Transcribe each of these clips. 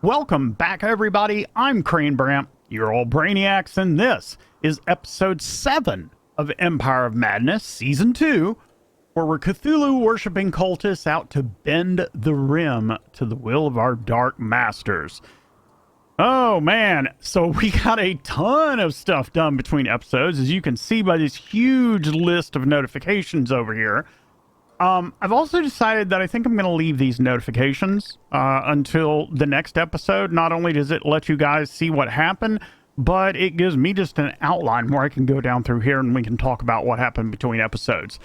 Welcome back, everybody. I'm Crane Bramp, your old Brainiacs, and this is episode 7 of Empire of Madness, Season 2, where we're Cthulhu-worshipping cultists out to bend the rim to the will of our dark masters. Oh, man. So we got a ton of stuff done between episodes, as you can see by this huge list of notifications over here. I've also decided that I think I'm going to leave these notifications until the next episode. Not only does it let you guys see what happened, but it gives me just an outline where I can go down through here and we can talk about what happened between episodes.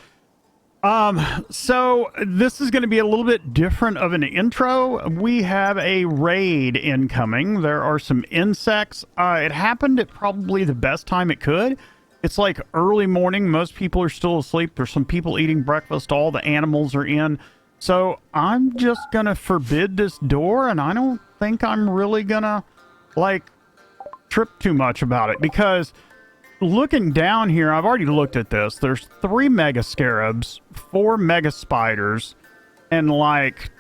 So this is going to be a little bit different of an intro. We have a raid incoming. There are some insects. It happened at probably the best time it could. It's like early morning. Most people are still asleep. There's some people eating breakfast. All the animals are in. So I'm just going to forbid this door, and I don't think I'm really going to, trip too much about it. Because looking down here, I've already looked at this. There's 3 mega scarabs, 4 mega spiders, and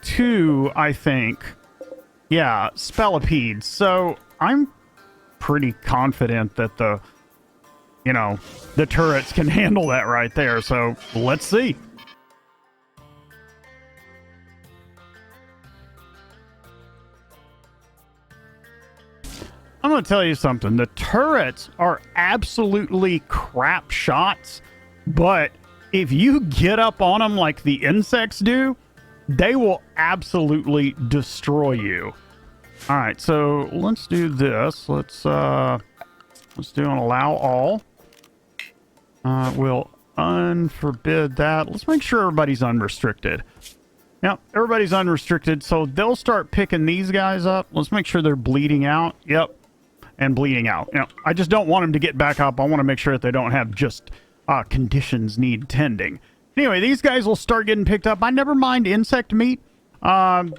2, I think, spellipedes. So I'm pretty confident that the turrets can handle that right there. So let's see. I'm going to tell you something. The turrets are absolutely crap shots, but if you get up on them like the insects do, they will absolutely destroy you. All right, so let's do this. Let's do an allow all. We'll unforbid that. Let's make sure everybody's unrestricted. Yep, everybody's unrestricted, so they'll start picking these guys up. Let's make sure they're bleeding out. Yep, and bleeding out. I just don't want them to get back up. I want to make sure that they don't have just conditions need tending. Anyway, these guys will start getting picked up. I never mind insect meat. Not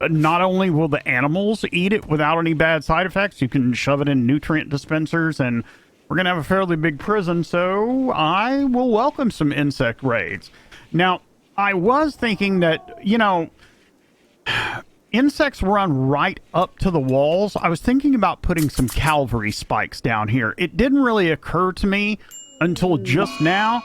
only will the animals eat it without any bad side effects, you can shove it in nutrient dispensers, and we're going to have a fairly big prison, so I will welcome some insect raids. Now, I was thinking that, insects run right up to the walls. I was thinking about putting some cavalry spikes down here. It didn't really occur to me until just now.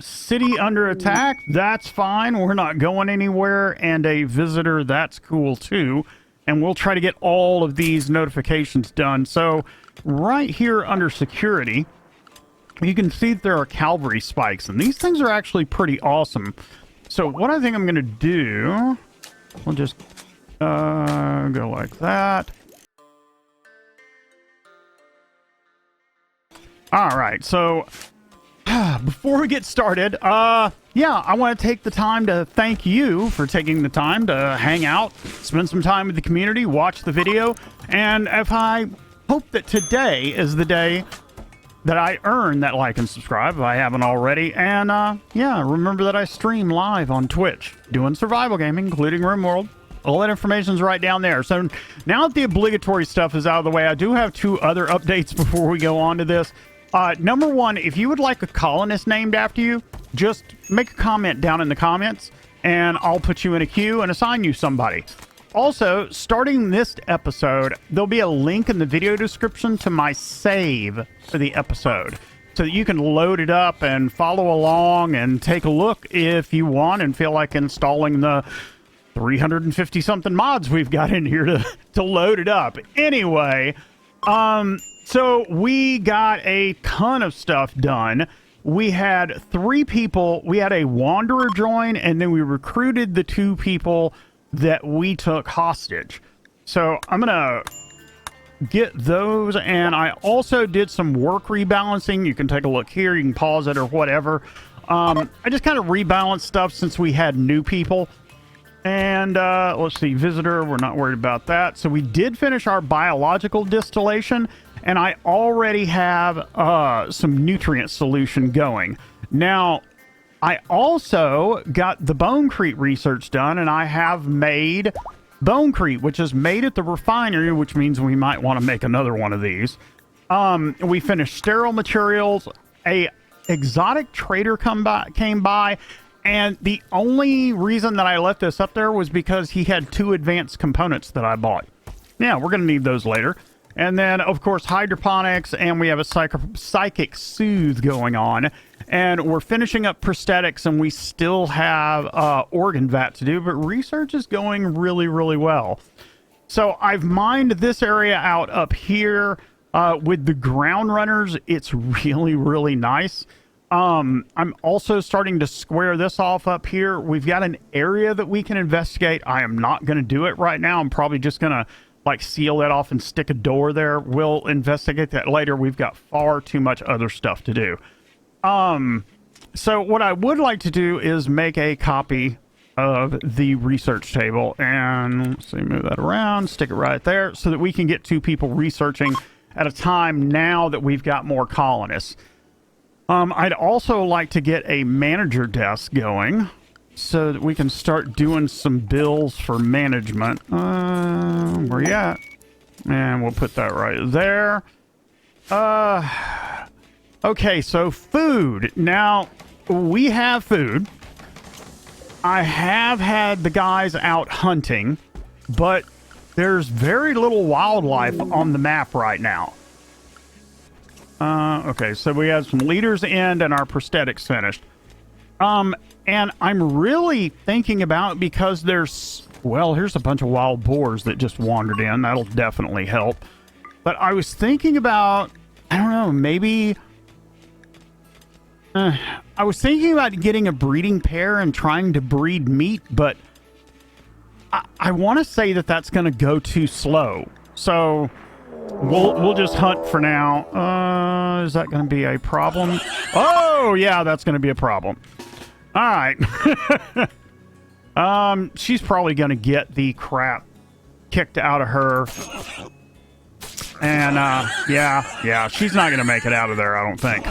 City under attack, that's fine. We're not going anywhere. And a visitor, that's cool too. And we'll try to get all of these notifications done. So right here under security, you can see that there are cavalry spikes, and these things are actually pretty awesome. So what I think I'm going to do, we'll just go like that. All right, so before we get started, I want to take the time to thank you for taking the time to hang out, spend some time with the community, watch the video, and if I hope that today is the day that I earn that like and subscribe if I haven't already. And remember that I stream live on Twitch doing survival gaming, including Rimworld. All that information's right down there. So now that the obligatory stuff is out of the way, I do have 2 other updates before we go on to this. Number 1, if you would like a colonist named after you, just make a comment down in the comments and I'll put you in a queue and assign you somebody. Also, starting this episode, there'll be a link in the video description to my save for the episode so that you can load it up and follow along and take a look if you want and feel like installing the 350 something mods we've got in here to load it up. Anyway, so we got a ton of stuff done. We had 3 people. We had a wanderer join, and then we recruited the 2 people that we took hostage. So I'm gonna get those, and I also did some work rebalancing. You can take a look here, you can pause it or whatever. I just kind of rebalanced stuff since we had new people. And let's see, visitor, we're not worried about that. So we did finish our biological distillation, and I already have some nutrient solution going. Now, I also got the bonecrete research done, and I have made bonecrete, which is made at the refinery, which means we might want to make another one of these. We finished sterile materials. A exotic trader came by, and the only reason that I left this up there was because he had 2 advanced components that I bought. Yeah, we're going to need those later. And then, of course, hydroponics, and we have a psychic soothe going on. And we're finishing up prosthetics, and we still have organ vat to do, but research is going really, really well. So I've mined this area out up here with the ground runners. It's really, really nice. I'm also starting to square this off up here. We've got an area that we can investigate. I am not going to do it right now. I'm probably just going to like seal that off and stick a door there. We'll investigate that later. We've got far too much other stuff to do. So what I would like to do is make a copy of the research table, and let's see, move that around, stick it right there so that we can get 2 people researching at a time now that we've got more colonists. I'd also like to get a manager desk going so that we can start doing some bills for management. Where you at? And we'll put that right there. Okay, so food. Now, we have food. I have had the guys out hunting, but there's very little wildlife on the map right now. Okay, so we have some leaders in and our prosthetics finished. And I'm really thinking about, because there's, well, here's a bunch of wild boars that just wandered in. That'll definitely help. But I was thinking about, I don't know, maybe... I was thinking about getting a breeding pair and trying to breed meat, but I want to say that that's going to go too slow. So we'll just hunt for now. Is that going to be a problem? Oh, yeah, that's going to be a problem. All right. She's probably going to get the crap kicked out of her. And, yeah, she's not going to make it out of there, I don't think.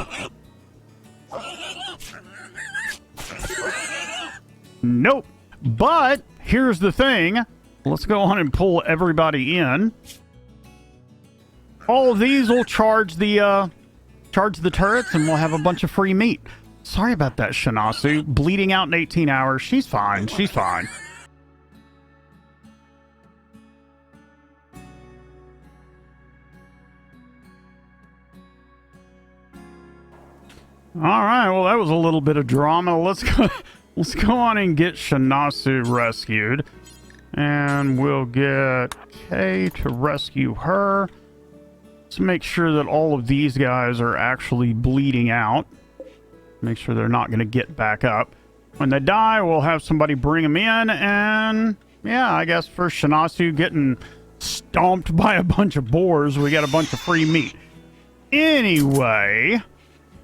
Nope. But here's the thing. Let's go on and pull everybody in. All of these will charge the turrets, and we'll have a bunch of free meat. Sorry about that, Shinasu. Bleeding out in 18 hours. She's fine. She's fine. All right. Well, that was a little bit of drama. Let's go on and get Shinasu rescued. And we'll get Kay to rescue her. Let's make sure that all of these guys are actually bleeding out. Make sure they're not going to get back up. When they die, we'll have somebody bring them in. And, yeah, I guess for Shinasu getting stomped by a bunch of boars, we got a bunch of free meat. Anyway,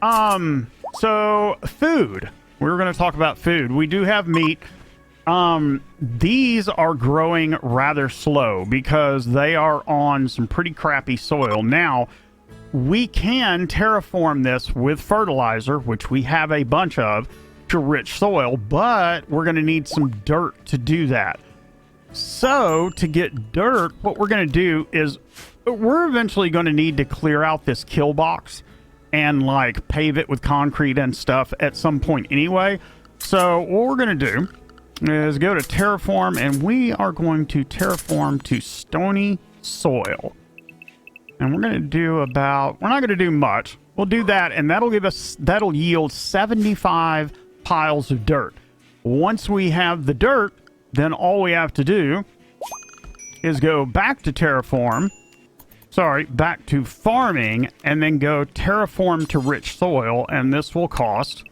so food. We were going to talk about food. We do have meat. These are growing rather slow because they are on some pretty crappy soil. Now, we can terraform this with fertilizer, which we have a bunch of, to rich soil, but we're going to need some dirt to do that. So, to get dirt, what we're going to do is we're eventually going to need to clear out this kill box and, like, pave it with concrete and stuff at some point anyway. So, what we're going to do is go to terraform, and we are going to terraform to stony soil. And we're going to do about, we're not going to do much. We'll do that, and that'll yield 75 piles of dirt. Once we have the dirt, then all we have to do is go back to back to farming, and then go terraform to rich soil, and this will cost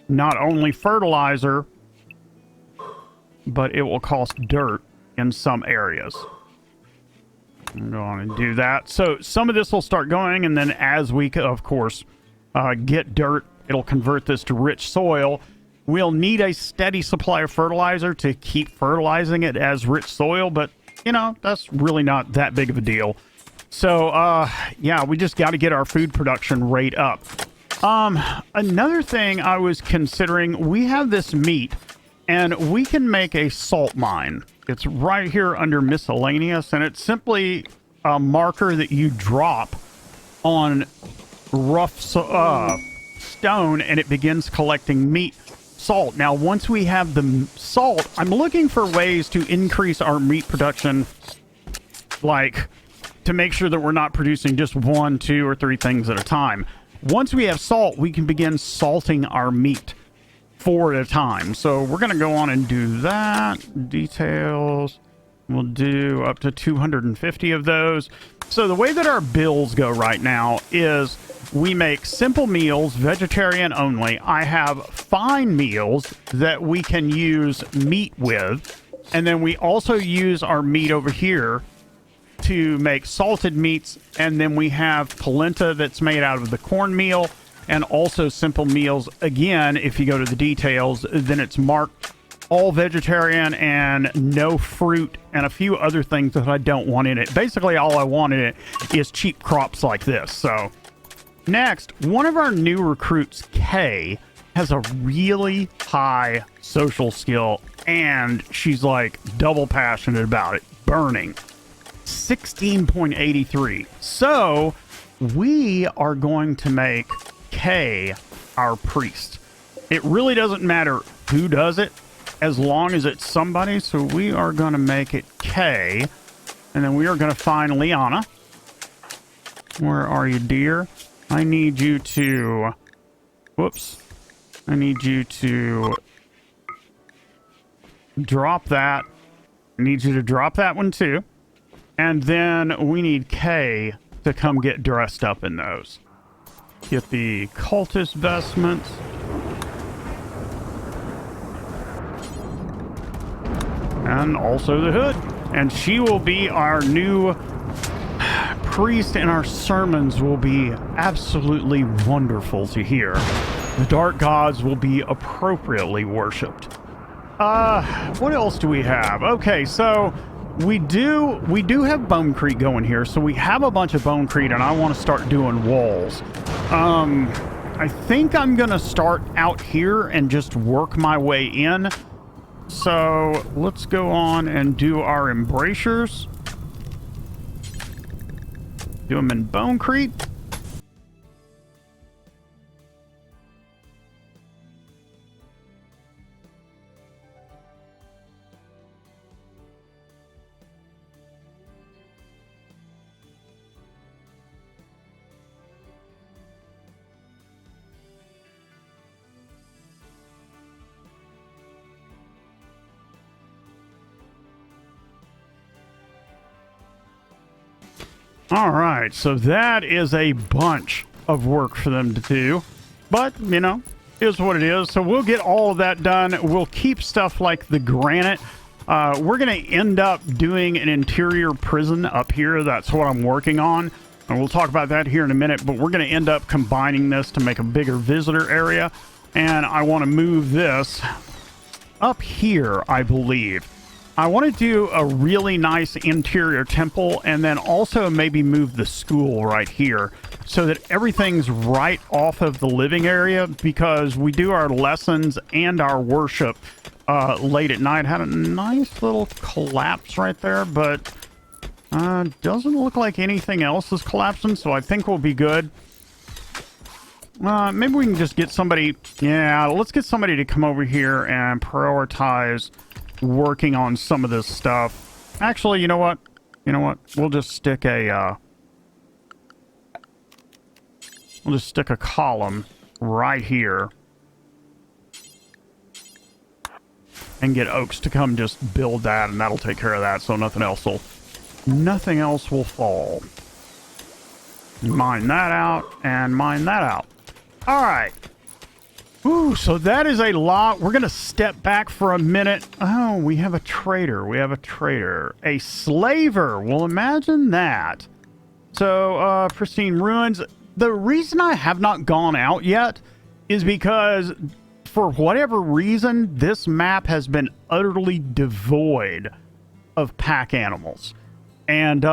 not only fertilizer, but it will cost dirt in some areas. I'm going to do that. So some of this will start going, and then as we, of course, get dirt, it'll convert this to rich soil. We'll need a steady supply of fertilizer to keep fertilizing it as rich soil, but, you know, that's really not that big of a deal. So, yeah, we just got to get our food production rate up. Another thing I was considering, we have this meat, and we can make a salt mine. It's right here under miscellaneous, and it's simply a marker that you drop on rough stone, and it begins collecting meat salt. Now, once we have the salt, I'm looking for ways to increase our meat production, like to make sure that we're not producing just 1, 2, or 3 things at a time. Once we have salt, we can begin salting our meat 4 at a time. So we're going to go on and do that. Details. We'll do up to 250 of those. So the way that our bills go right now is we make simple meals, vegetarian only. I have fine meals that we can use meat with. And then we also use our meat over here to make salted meats. And then we have polenta that's made out of the cornmeal, and also simple meals. Again, if you go to the details, then it's marked all vegetarian and no fruit and a few other things that I don't want in it. Basically, all I want in it is cheap crops like this. So next, one of our new recruits, Kay, has a really high social skill, and she's like double passionate about it. Burning. 16.83. So we are going to make Kay our priest. It really doesn't matter who does it, as long as it's somebody. So we are going to make it Kay, and then we are going to find Liana. Where are you, dear? I need you to... Whoops. I need you to drop that. I need you to drop that one too. And then we need Kay to come get dressed up in those. Get the cultist vestments. And also the hood. And she will be our new priest, and our sermons will be absolutely wonderful to hear. The dark gods will be appropriately worshipped. What else do we have? Okay, so we do have bonecrete going here. So we have a bunch of bonecrete, and I want to start doing walls. I think I'm going to start out here and just work my way in. So let's go on and do our embrasures. Do them in bonecrete. All right, so that is a bunch of work for them to do, but, you know, is what it is. So we'll get all of that done. We'll keep stuff like the granite. We're going to end up doing an interior prison up here. That's what I'm working on, and we'll talk about that here in a minute, but we're going to end up combining this to make a bigger visitor area, and I want to move this up here, I believe. I want to do a really nice interior temple, and then also maybe move the school right here so that everything's right off of the living area, because we do our lessons and our worship late at night. Had a nice little collapse right there, but doesn't look like anything else is collapsing, so I think we'll be good. Maybe we can just get somebody... Yeah, let's get somebody to come over here and prioritize working on some of this stuff. Actually, you know what? We'll just stick a column right here and get Oaks to come just build that, and that'll take care of that, so nothing else will fall. Mine that out and mine that out. All right. Ooh, so that is a lot. We're going to step back for a minute. Oh, we have a trader. A slaver. Well, imagine that. So, pristine ruins. The reason I have not gone out yet is because, for whatever reason, this map has been utterly devoid of pack animals. And,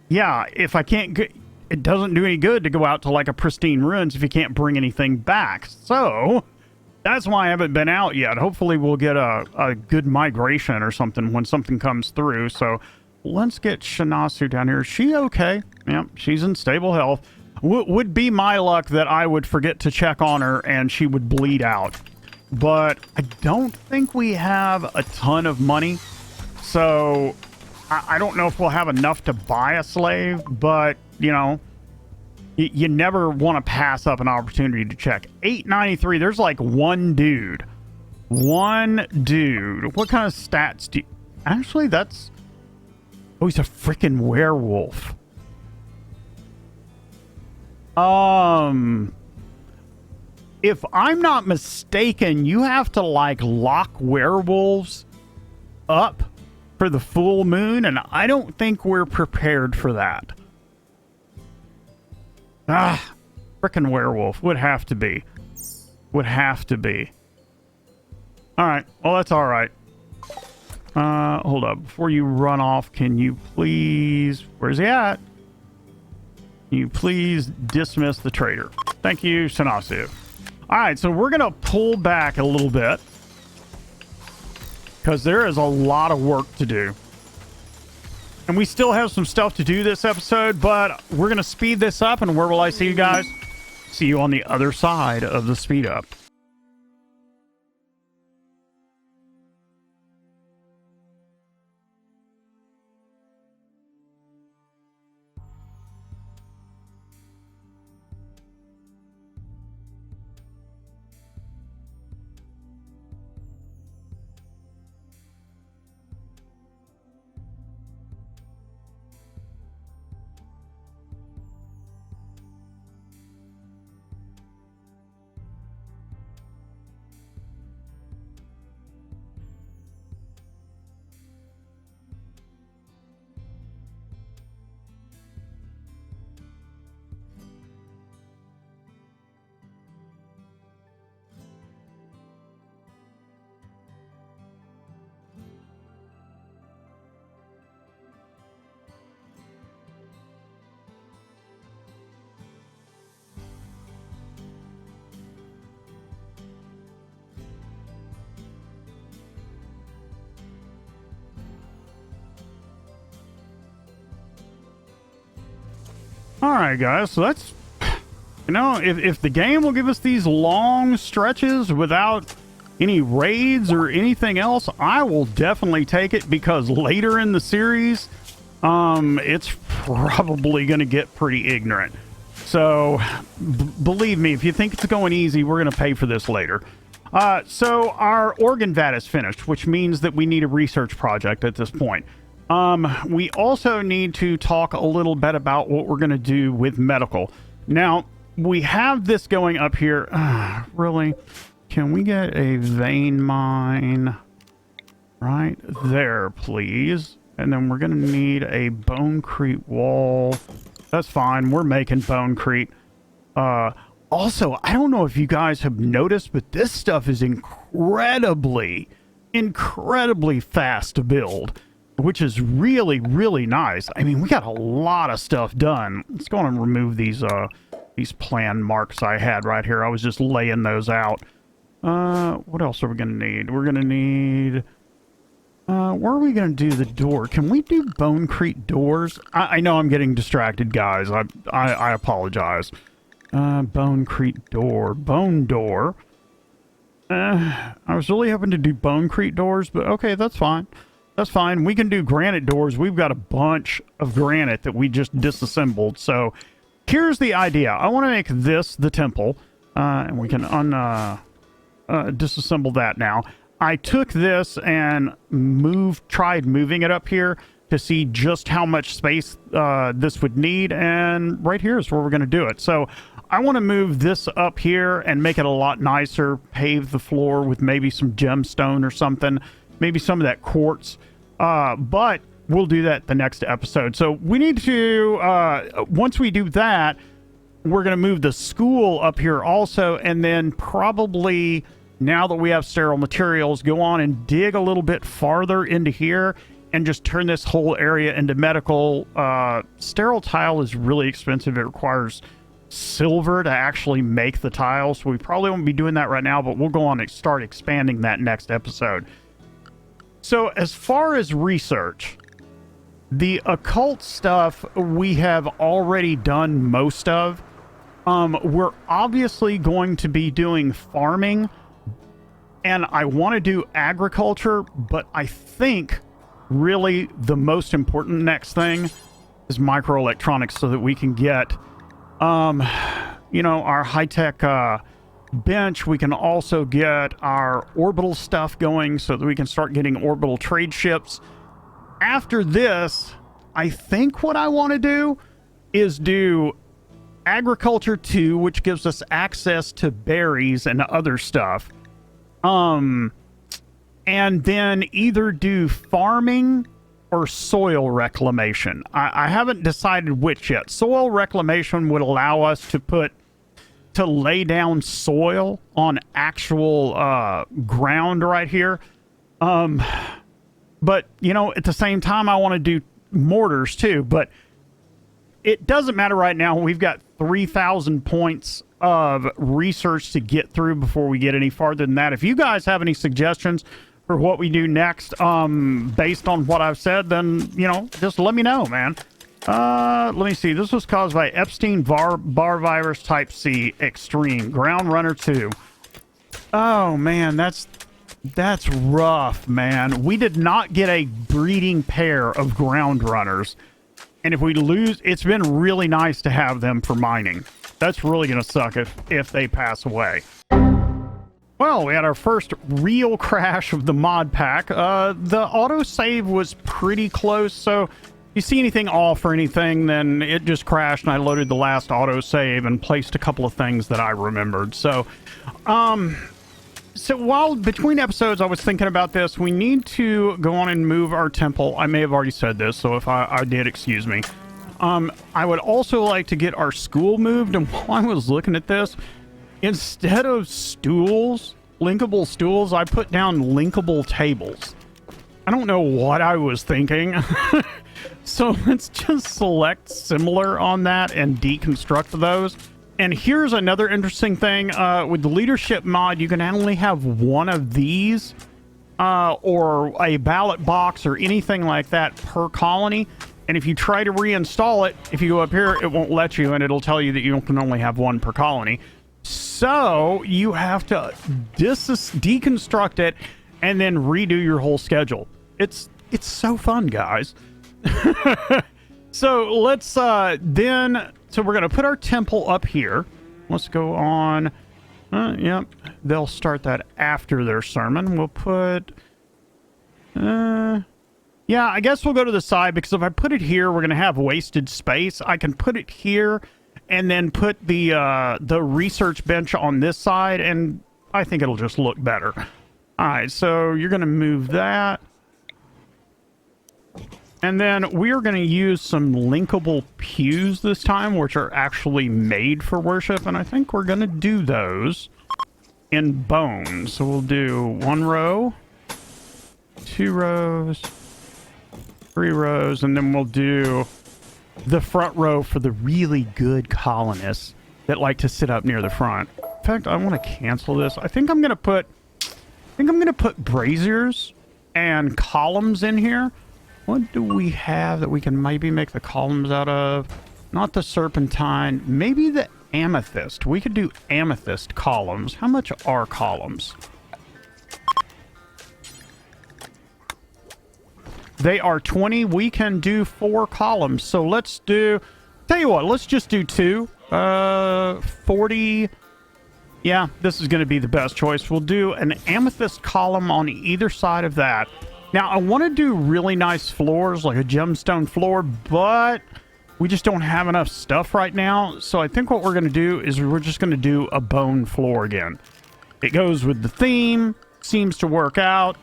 yeah, if I can't get... It doesn't do any good to go out to like a pristine ruins if you can't bring anything back. So that's why I haven't been out yet. Hopefully we'll get a good migration or something when something comes through. So let's get Shinasu down here. Is she okay? Yep, she's in stable health. Would be my luck that I would forget to check on her and she would bleed out. but I don't think we have a ton of money. So I don't know if we'll have enough to buy a slave, but, you know, you never want to pass up an opportunity to check. 893, there's like one dude. One dude. What kind of stats do you... Actually, that's... Oh, he's a freaking werewolf. If I'm not mistaken, you have to, like, lock werewolves up for the full moon, and I don't think we're prepared for that. Ah, frickin' werewolf. Would have to be. Would have to be. Alright, well, that's alright. Hold up. Before you run off, can you please... Where's he at? Can you please dismiss the trader? Thank you, Sanasu. Alright, so we're gonna pull back a little bit, because there is a lot of work to do. And we still have some stuff to do this episode, but we're going to speed this up. And where will I see you guys? See you on the other side of the speed up. Alright, guys, so that's... You know, if the game will give us these long stretches without any raids or anything else, I will definitely take it, because later in the series, it's probably going to get pretty ignorant. So, believe me, if you think it's going easy, we're going to pay for this later. So our organ vat is finished, which means that we need a research project at this point. We also need to talk a little bit about what we're going to do with medical. Now, we have this going up here. Really? Can we get a vein mine right there, please? And then we're going to need a bonecrete wall. That's fine. We're making bonecrete. Also, I don't know if you guys have noticed, but this stuff is incredibly fast to build, which is really, really nice. I mean, we got a lot of stuff done. Let's go on and remove these plan marks I had right here. I was just laying those out. What else are we going to need? We're going to need... where are we going to do the door? Can we do bonecrete doors? I know I'm getting distracted, guys. I apologize. Bonecrete door. Bone door. I was really hoping to do bonecrete doors, but okay, that's fine. That's fine. We can do granite doors. We've got a bunch of granite that we just disassembled. So here's the idea. I want to make this the temple, and we can disassemble that now. I took this and tried moving it up here to see just how much space this would need, and right here is where we're going to do it. So I want to move this up here and make it a lot nicer, pave the floor with maybe some gemstone or something, maybe some of that quartz, but we'll do that the next episode. So we need to, once we do that, we're going to move the school up here also, and then probably... Now that we have sterile materials, go on and dig a little bit farther into here and just turn this whole area into medical. Sterile tile is really expensive. It requires silver to actually make the tile, so we probably won't be doing that right now, but we'll go on and start expanding that next episode. So as far as research, the occult stuff we have already done most of. We're obviously going to be doing farming, And I want to do agriculture, but I think really the most important next thing is microelectronics, so that we can get, you know, our high-tech bench. We can also get our orbital stuff going so that we can start getting orbital trade ships. After this, I think what I want to do is do agriculture 2, which gives us access to berries and other stuff. And then either do farming or soil reclamation. I haven't decided which yet. Soil reclamation would allow us to lay down soil on actual ground right here. But, you know, at the same time, I want to do mortars too. But it doesn't matter right now. We've got 3,000 points of research to get through before we get any farther than that. If you guys have any suggestions for what we do next, based on what I've said, then, you know, just let me know, man. Let me see. This was caused by Epstein-Barr virus type C extreme. Ground Runner 2. Oh, man, that's rough, man. We did not get a breeding pair of ground runners. And if we lose, it's been really nice to have them for mining. That's really going to suck if they pass away. Well, we had our first real crash of the mod pack. The autosave was pretty close, so if you see anything off or anything, then it just crashed, and I loaded the last autosave and placed a couple of things that I remembered. So while between episodes I was thinking about this, we need to go on and move our temple. I may have already said this, so if I did, excuse me. I would also like to get our school moved, and while I was looking at this, instead of stools, linkable stools, I put down linkable tables. I don't know what I was thinking. So let's just select similar on that and deconstruct those. And here's another interesting thing. With the leadership mod, you can only have one of these or a ballot box or anything like that per colony. And if you try to reinstall it, if you go up here, it won't let you, and it'll tell you that you can only have one per colony. So you have to deconstruct it and then redo your whole schedule. It's so fun, guys. So let's so we're gonna put our temple up here. Let's go on. Yep, they'll start that after their sermon. We'll put yeah, I guess we'll go to the side, because if I put it here, we're gonna have wasted space. I can put it here and then put the research bench on this side, and I think it'll just look better. All right, so you're gonna move that. And then we're going to use some linkable pews this time, which are actually made for worship. And I think we're going to do those in bone. So we'll do 1 row, 2 rows, 3 rows, and then we'll do the front row for the really good colonists that like to sit up near the front. In fact, I want to cancel this. I think I'm going to put braziers and columns in here. What do we have that we can maybe make the columns out of? Not the serpentine. Maybe the amethyst. We could do amethyst columns. How much are columns? They are 20. We can do 4 columns. So let's do... Tell you what, let's just do 2. 40... Yeah, this is going to be the best choice. We'll do an amethyst column on either side of that. Now, I want to do really nice floors, like a gemstone floor, but we just don't have enough stuff right now. So I think what we're going to do is we're just going to do a bone floor again. It goes with the theme, seems to work out.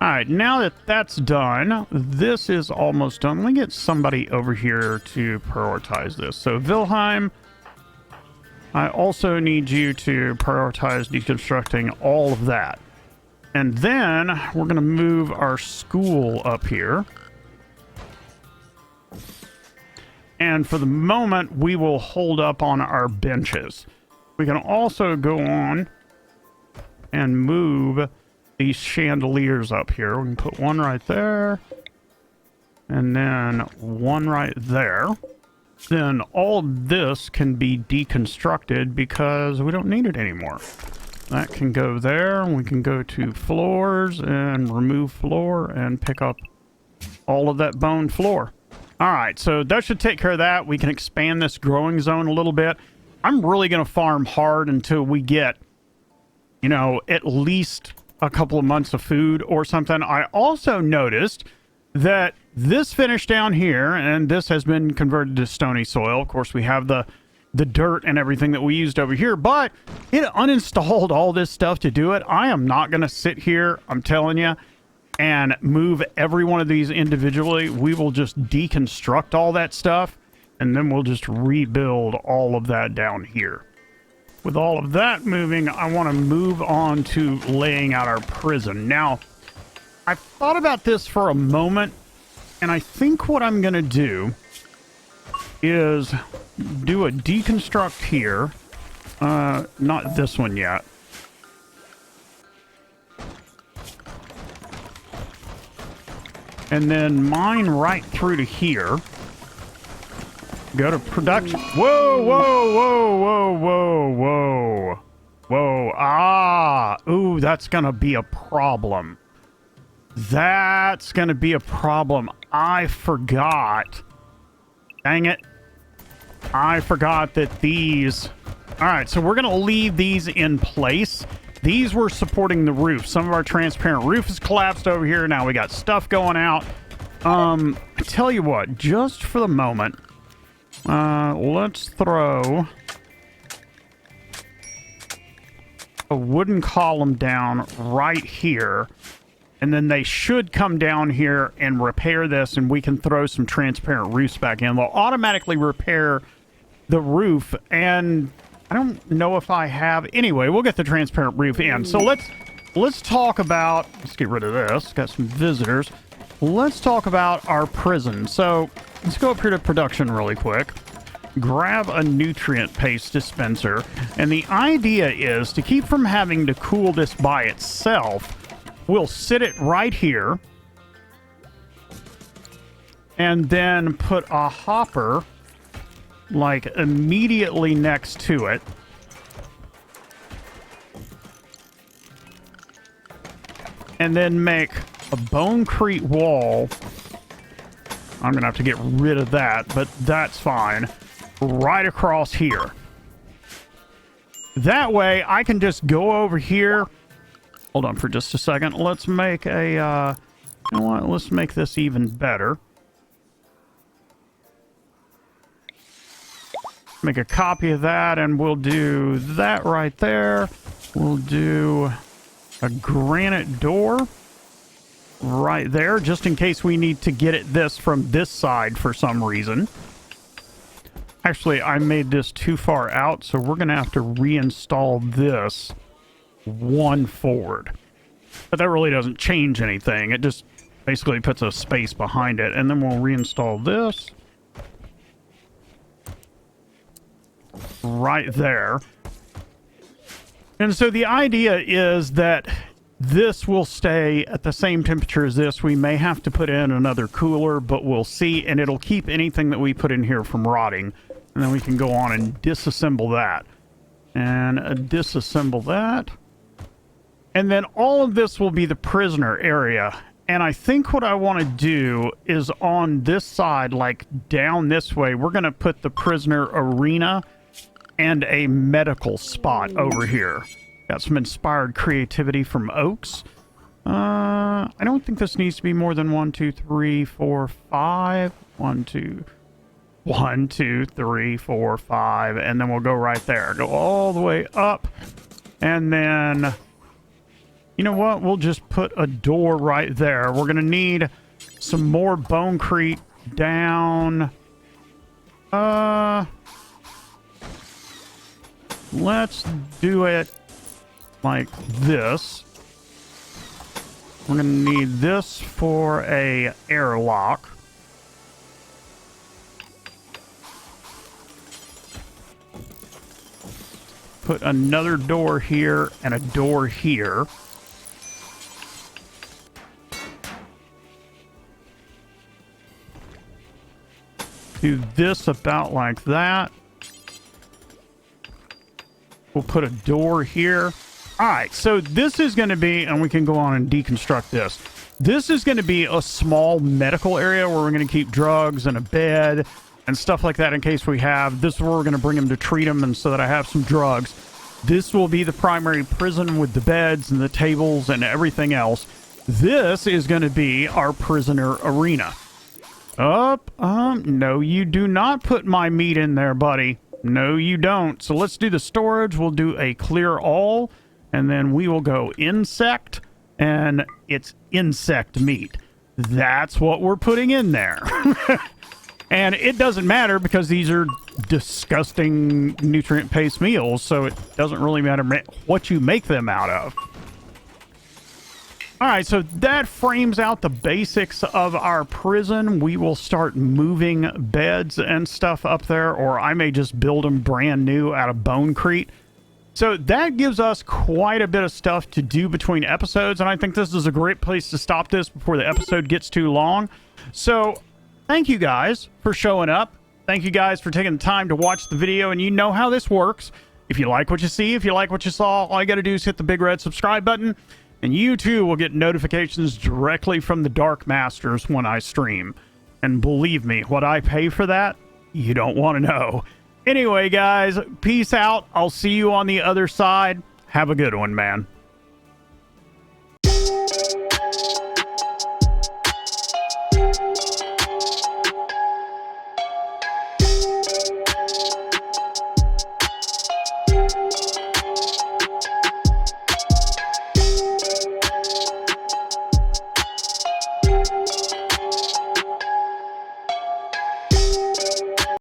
All right, now that that's done, this is almost done. Let me get somebody over here to prioritize this. So, Wilhelm, I also need you to prioritize deconstructing all of that. And then we're going to move our school up here. And for the moment, we will hold up on our benches. We can also go on and move these chandeliers up here. We can put one right there. And then one right there. Then all this can be deconstructed because we don't need it anymore. That can go there. We can go to floors and remove floor and pick up all of that bone floor. All right, so that should take care of that. We can expand this growing zone a little bit. I'm really going to farm hard until we get, you know, at least a couple of months of food or something. I also noticed that this finish down here, and this has been converted to stony soil. Of course, we have the dirt and everything that we used over here, but it uninstalled all this stuff to do it. I am not going to sit here, I'm telling you, and move every one of these individually. We will just deconstruct all that stuff, and then we'll just rebuild all of that down here. With all of that moving, I want to move on to laying out our prison. Now, I've thought about this for a moment, and I think what I'm going to do is do a deconstruct here. Not this one yet. And then mine right through to here. Go to production. Whoa, whoa, whoa, whoa, whoa, whoa. Whoa. Ah. Ooh, that's going to be a problem. That's going to be a problem. I forgot. Dang it. I forgot that these... All right, so we're going to leave these in place. These were supporting the roof. Some of our transparent roof is collapsed over here. Now we got stuff going out. I tell you what, just for the moment, let's throw a wooden column down right here. And then they should come down here and repair this, and we can throw some transparent roofs back in. They'll automatically repair the roof, and I don't know if I have... Anyway, we'll get the transparent roof in. So let's talk about... Let's get rid of this. Got some visitors. Let's talk about our prison. So let's go up here to production really quick. Grab a nutrient paste dispenser. And the idea is to keep from having to cool this by itself, we'll sit it right here and then put a hopper like immediately next to it. And then make a bonecrete wall. I'm going to have to get rid of that, but that's fine. Right across here. That way I can just go over here. Hold on for just a second. Let's make a, you know what? Let's make this even better. Make a copy of that, and we'll do that right there. We'll do a granite door right there, just in case we need to get at this from this side for some reason. Actually, I made this too far out, so we're going to have to reinstall this one forward. But that really doesn't change anything. It just basically puts a space behind it. And then we'll reinstall this right there. And so the idea is that this will stay at the same temperature as this. We may have to put in another cooler, but we'll see. And it'll keep anything that we put in here from rotting. And then we can go on and disassemble that. And disassemble that. And then all of this will be the prisoner area. And I think what I want to do is on this side, like down this way, we're going to put the prisoner arena and a medical spot over here. Got some inspired creativity from Oaks. I don't think this needs to be more than 1, 2, 3, 4, 5. 1, 2, 3, 4, 5. And then we'll go right there. Go all the way up. And then... You know what? We'll just put a door right there. We're going to need some more bonecrete down. Let's do it like this. We're going to need this for a airlock. Put another door here and a door here. Do this about like that. We'll put a door here. All right, so this is going to be, and we can go on and deconstruct this. This is going to be a small medical area where we're going to keep drugs and a bed and stuff like that in case we have. This is where we're going to bring them to treat them and so that I have some drugs. This will be the primary prison with the beds and the tables and everything else. This is going to be our prisoner arena. No, you do not put my meat in there, buddy. No, you don't. So let's do the storage. We'll do a clear all, and then we will go insect, and it's insect meat. That's what we're putting in there. And it doesn't matter because these are disgusting nutrient-paced meals, so it doesn't really matter what you make them out of. All right, so that frames out the basics of our prison. We will start moving beds and stuff up there, or I may just build them brand new out of bonecrete. So that gives us quite a bit of stuff to do between episodes, and I think this is a great place to stop this before the episode gets too long. So thank you guys for showing up. Thank you guys for taking the time to watch the video, and you know how this works. If you like what you see, if you like what you saw, all you got to do is hit the big red subscribe button, and you too will get notifications directly from the Dark Masters when I stream. And believe me, what I pay for that, you don't want to know. Anyway, guys, peace out. I'll see you on the other side. Have a good one, man.